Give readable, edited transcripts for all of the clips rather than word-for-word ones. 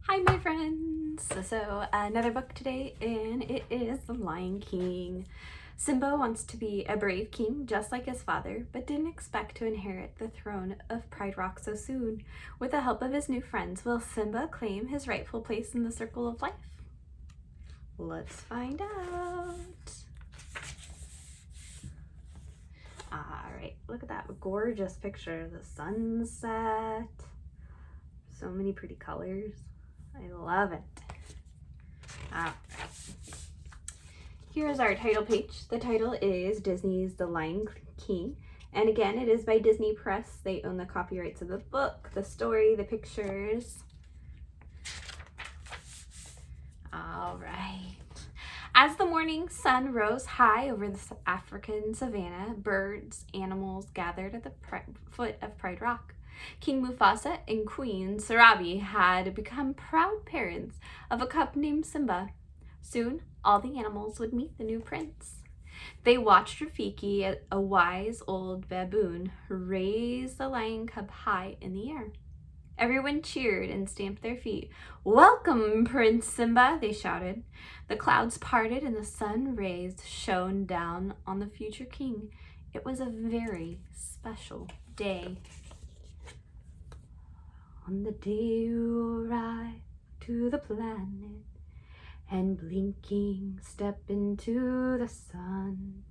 Hi my friends! So another book today, and it is The Lion King. Simba wants to be a brave king just like his father, but didn't expect to inherit the throne of Pride Rock so soon. With the help of his new friends, will Simba claim his rightful place in the circle of life? Let's find out! Alright, look at that gorgeous picture. The sunset. So many pretty colors. I love it. Alright. Here's our title page. The title is Disney's The Lion King. And again, it is by Disney Press. They own the copyrights of the book, the story, the pictures. Alright. As the morning sun rose high over the African savannah, birds, animals gathered at the foot of Pride Rock. King Mufasa and Queen Sarabi had become proud parents of a cub named Simba. Soon, all the animals would meet the new prince. They watched Rafiki, a wise old baboon, raise the lion cub high in the air. Everyone cheered and stamped their feet. "Welcome, Prince Simba," they shouted. The clouds parted and the sun rays shone down on the future king. It was a very special day. On the day you arrive to the planet and blinking step into the sun,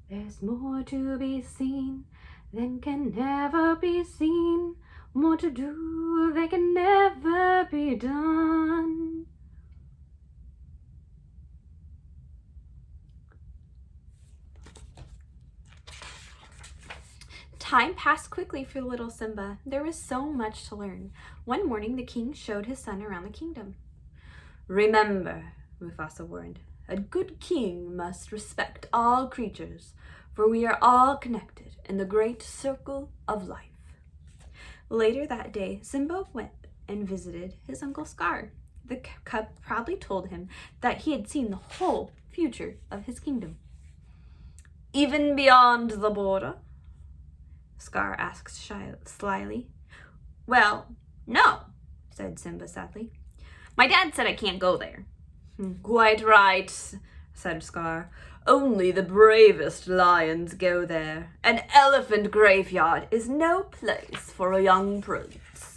there's more to be seen than can ever be seen, more to do that can never be done. Time passed quickly for little Simba. There was so much to learn. One morning, the king showed his son around the kingdom. "Remember," Mufasa warned, "a good king must respect all creatures, for we are all connected in the great circle of life." Later that day, Simba went and visited his Uncle Scar. The cub proudly told him that he had seen the whole future of his kingdom. "Even beyond the border?" Scar asked slyly. "Well, no," said Simba sadly. "My dad said I can't go there." "Quite right," said Scar. "Only the bravest lions go there. An elephant graveyard is no place for a young prince."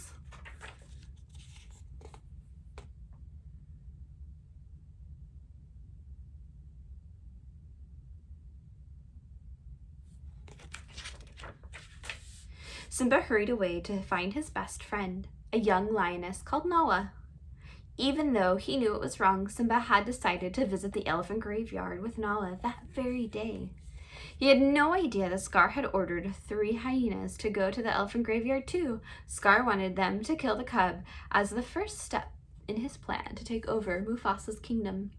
Simba hurried away to find his best friend, a young lioness called Nala. Even though he knew it was wrong, Simba had decided to visit the elephant graveyard with Nala that very day. He had no idea that Scar had ordered 3 hyenas to go to the elephant graveyard too. Scar wanted them to kill the cub as the first step in his plan to take over Mufasa's kingdom.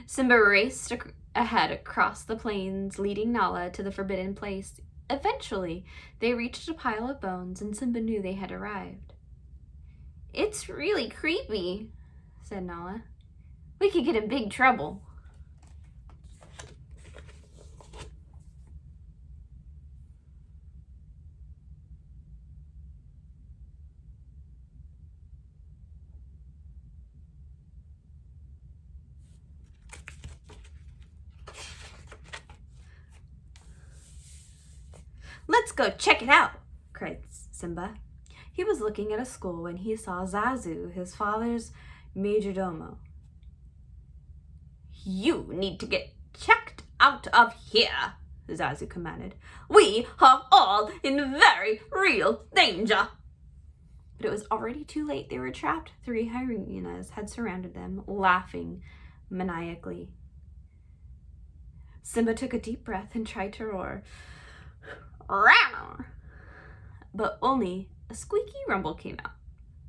Simba raced ahead across the plains, leading Nala to the forbidden place. Eventually, they reached a pile of bones, and Simba knew they had arrived. "It's really creepy," said Nala. "We could get in big trouble." "Let's go check it out," cried Simba. He was looking at a skull when he saw Zazu, his father's majordomo. "You need to get checked out of here," Zazu commanded. "We are all in very real danger." But it was already too late. They were trapped. 3 hyenas had surrounded them, laughing maniacally. Simba took a deep breath and tried to roar. "Rawr!" But only a squeaky rumble came out.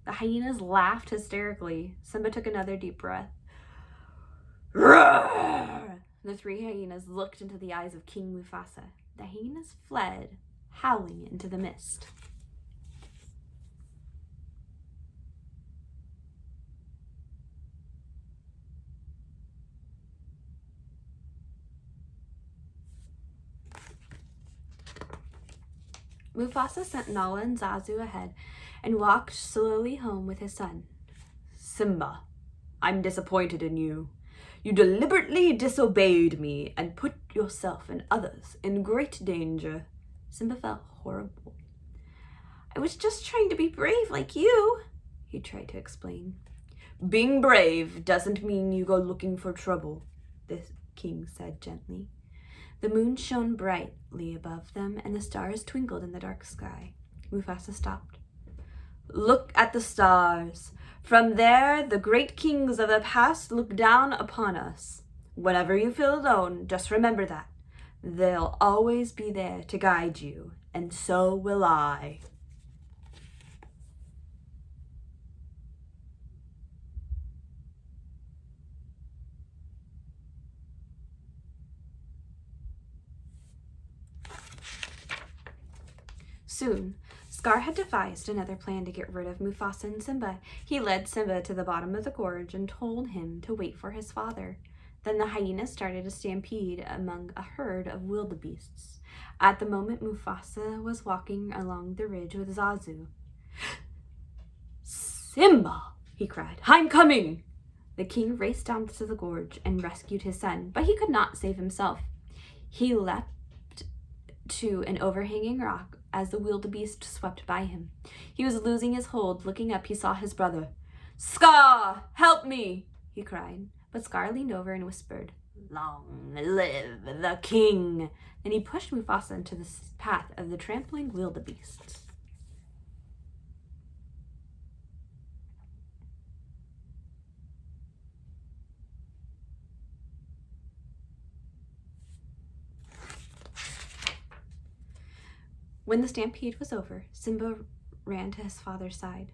The hyenas laughed hysterically. Simba took another deep breath. "Roar!" The 3 hyenas looked into the eyes of King Mufasa. The hyenas fled, howling into the mist. Mufasa sent Nala and Zazu ahead and walked slowly home with his son. Simba, I'm disappointed in you. You deliberately disobeyed me and put yourself and others in great danger. Simba felt horrible. I was just trying to be brave like you, he tried to explain. Being brave doesn't mean you go looking for trouble, the king said gently. The moon shone brightly above them, and the stars twinkled in the dark sky. Mufasa stopped. Look at the stars. From there, the great kings of the past look down upon us. Whenever you feel alone, just remember that. They'll always be there to guide you, and so will I. Soon, Scar had devised another plan to get rid of Mufasa and Simba. He led Simba to the bottom of the gorge and told him to wait for his father. Then the hyenas started a stampede among a herd of wildebeests. At the moment, Mufasa was walking along the ridge with Zazu. Simba, he cried, I'm coming! The king raced down to the gorge and rescued his son, but he could not save himself. He leapt to an overhanging rock as the wildebeest swept by him. He was losing his hold. Looking up, he saw his brother. Scar, help me, he cried. But Scar leaned over and whispered, Long live the king. Then he pushed Mufasa into the path of the trampling wildebeests. When the stampede was over, Simba ran to his father's side.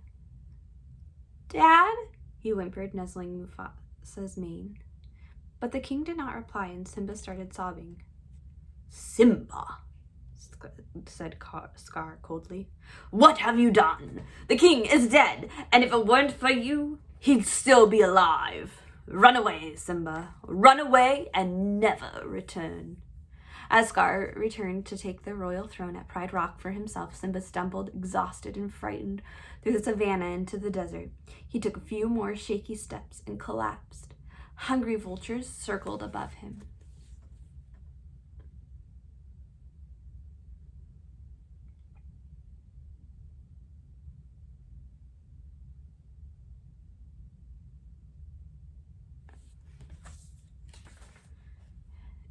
Dad, he whimpered, nuzzling Mufasa's mane. But the king did not reply, and Simba started sobbing. Simba, said Scar coldly, what have you done? The king is dead, and if it weren't for you, he'd still be alive. Run away, Simba. Run away and never return. As Scar returned to take the royal throne at Pride Rock for himself, Simba stumbled, exhausted and frightened, through the savannah into the desert. He took a few more shaky steps and collapsed. Hungry vultures circled above him.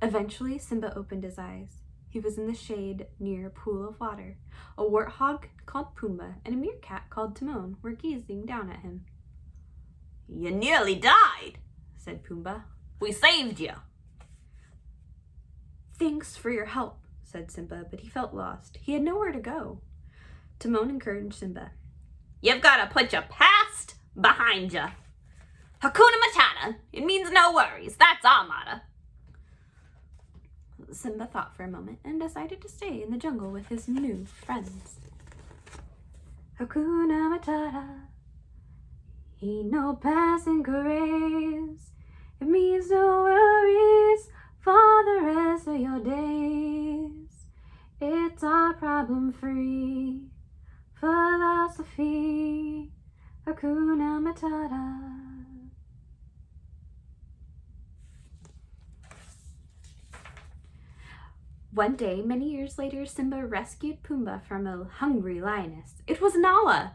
Eventually, Simba opened his eyes. He was in the shade near a pool of water. A warthog called Pumbaa and a meerkat called Timon were gazing down at him. You nearly died, said Pumbaa. We saved you. Thanks for your help, said Simba, but he felt lost. He had nowhere to go. Timon encouraged Simba. You've got to put your past behind you. Hakuna Matata. It means no worries. That's our motto. Simba thought for a moment and decided to stay in the jungle with his new friends. Hakuna Matata, ain't no passing craze. It means no worries for the rest of your days. It's our problem-free philosophy. Hakuna Matata. One day, many years later, Simba rescued Pumbaa from a hungry lioness. It was Nala.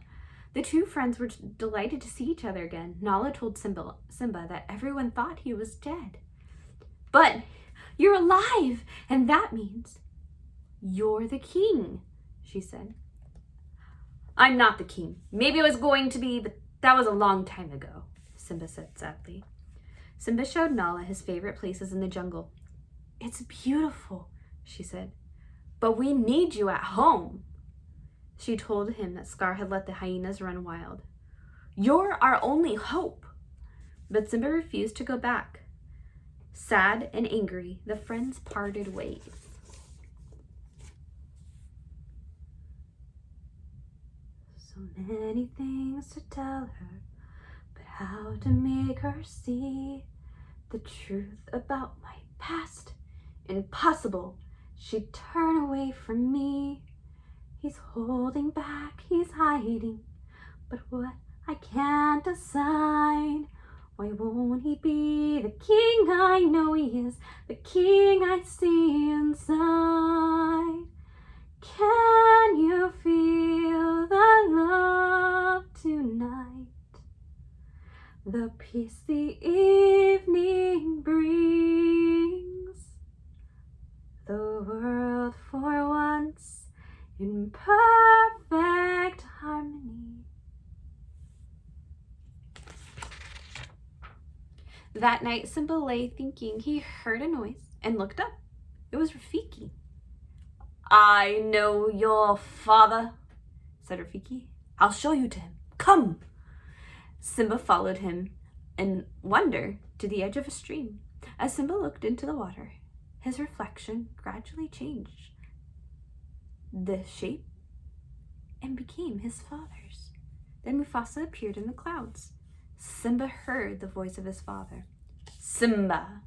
The two friends were delighted to see each other again. Nala told Simba that everyone thought he was dead. But you're alive, and that means you're the king, she said. I'm not the king. Maybe I was going to be, but that was a long time ago, Simba said sadly. Simba showed Nala his favorite places in the jungle. It's beautiful, she said, but we need you at home. She told him that Scar had let the hyenas run wild. You're our only hope. But Simba refused to go back. Sad and angry, the friends parted ways. So many things to tell her, but how to make her see the truth about my past? Impossible. She'd turn away from me. He's holding back, he's hiding. But what I can't decide. Why won't he be the king I know he is, the king I see inside? Can you feel the love tonight? The peace the evening brings, the world for once in perfect harmony. That night, Simba lay thinking. He heard a noise and looked up. It was Rafiki. I know your father, said Rafiki. I'll show you to him. Come. Simba followed him in wonder to the edge of a stream. As Simba looked into the water, his reflection gradually changed the shape and became his father's. Then Mufasa appeared in the clouds. Simba heard the voice of his father. Simba,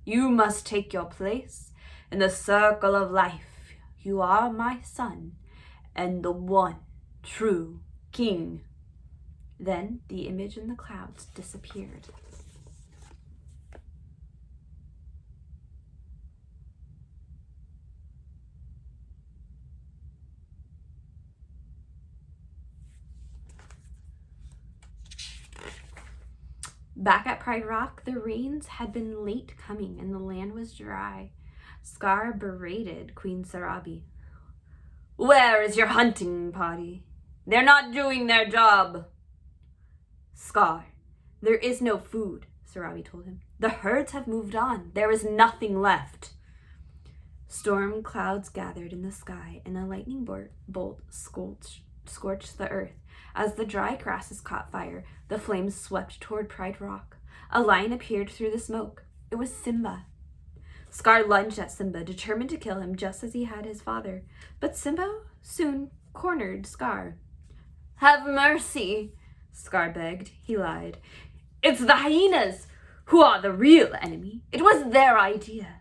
you must take your place in the circle of life. You are my son and the one true king. Then the image in the clouds disappeared. Back at Pride Rock, the rains had been late coming and the land was dry. Scar berated Queen Sarabi. Where is your hunting party? They're not doing their job. Scar, there is no food, Sarabi told him. The herds have moved on. There is nothing left. Storm clouds gathered in the sky and a lightning bolt scorched the earth. As the dry grasses caught fire, the flames swept toward Pride Rock. A lion appeared through the smoke. It was Simba. Scar lunged at Simba, determined to kill him just as he had his father. But Simba soon cornered Scar. Have mercy, Scar begged. He lied. It's the hyenas who are the real enemy. It was their idea.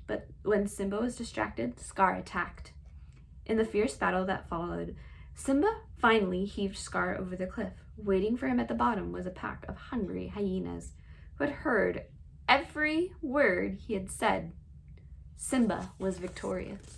But when Simba was distracted, Scar attacked. In the fierce battle that followed, Simba finally heaved Scar over the cliff. Waiting for him at the bottom was a pack of hungry hyenas who had heard every word he had said. Simba was victorious.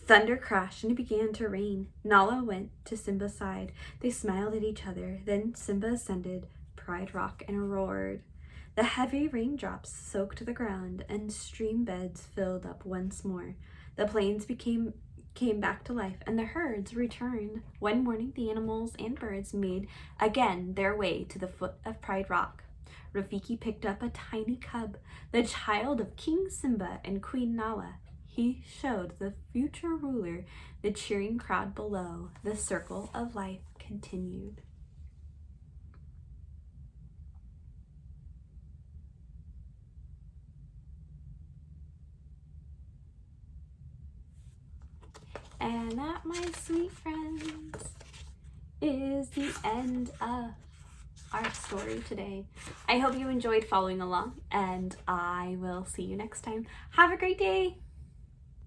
Thunder crashed and it began to rain. Nala went to Simba's side. They smiled at each other. Then Simba ascended Pride Rock and roared. The heavy raindrops soaked the ground and stream beds filled up once more. The plains came back to life and the herds returned. One morning, the animals and birds made again their way to the foot of Pride Rock. Rafiki picked up a tiny cub, the child of King Simba and Queen Nala. He showed the future ruler the cheering crowd below. The circle of life continued. And that, my sweet friends, is the end of our story today. I hope you enjoyed following along, and I will see you next time. Have a great day.